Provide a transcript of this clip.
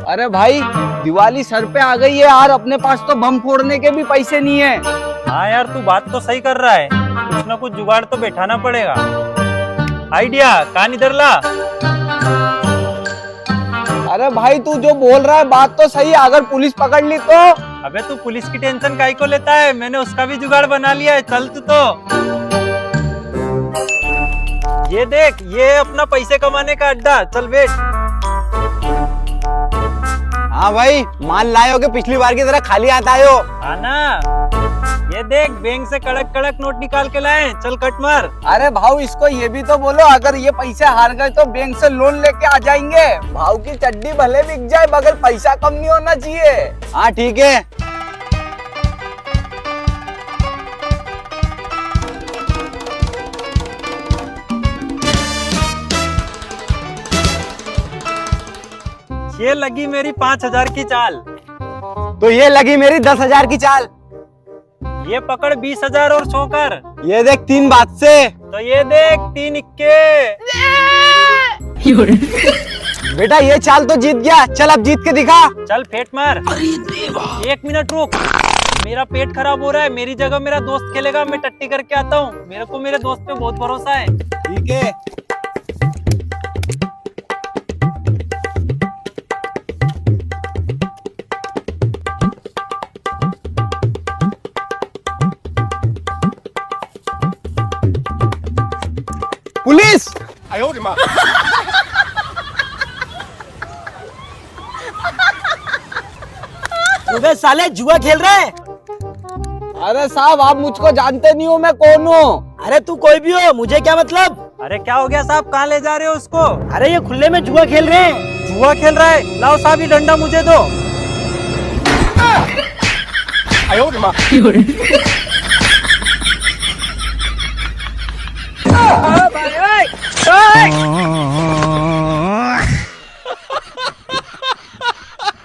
अरे भाई, दिवाली सर पे आ गई है यार, अपने पास तो बम फोड़ने के भी पैसे नहीं है। हाँ यार, तू बात तो सही कर रहा है, कुछ ना कुछ जुगाड़ तो बैठाना पड़ेगा। आइडिया कान इधर ला। अरे भाई, तू जो बोल रहा है बात तो सही है, अगर पुलिस पकड़ ली तो? अबे तू पुलिस की टेंशन काहे को लेता है, मैंने उसका भी जुगाड़ बना लिया है, चल तू तो। ये देख, ये अपना पैसे कमाने का अड्डा, चल बैठ। हाँ भाई, मान लाए हो कि पिछली बार की तरह खाली हाथ आए हो? हाँ ना, ये देख बैंक से कड़क कड़क नोट निकाल के लाए, चल कट मार। अरे भाऊ, इसको ये भी तो बोलो, अगर ये पैसे हार गए तो बैंक से लोन लेके आ जाएंगे। भाव की चड्डी भले बिक जाए मगर पैसा कम नहीं होना चाहिए। हाँ ठीक है। ये लगी मेरी 5,000 की चाल। तो ये लगी मेरी 10,000 की चाल। ये पकड़ 20,000 और छोकर। ये देख 3 बात से। तो ये देख 3 इक्के। बेटा ये चाल तो जीत गया, चल अब जीत के दिखा। चल फेंट मार। 1 मिनट रुक, मेरा पेट खराब हो रहा है, मेरी जगह मेरा दोस्त खेलेगा, मैं टट्टी करके आता हूँ, मेरे को मेरे दोस्त पे बहुत भरोसा है। ठीक है। पुलिस! अबे साले जुआ खेल रहे हैं? अरे साहब, आप मुझको जानते नहीं हो, मैं कौन हूँ? अरे तू कोई भी हो, मुझे क्या मतलब। अरे क्या हो गया साहब, कहाँ ले जा रहे हो उसको? अरे ये खुले में जुआ खेल रहे हैं। जुआ खेल रहा है? लाओ साहब, ये डंडा मुझे दो। भाई,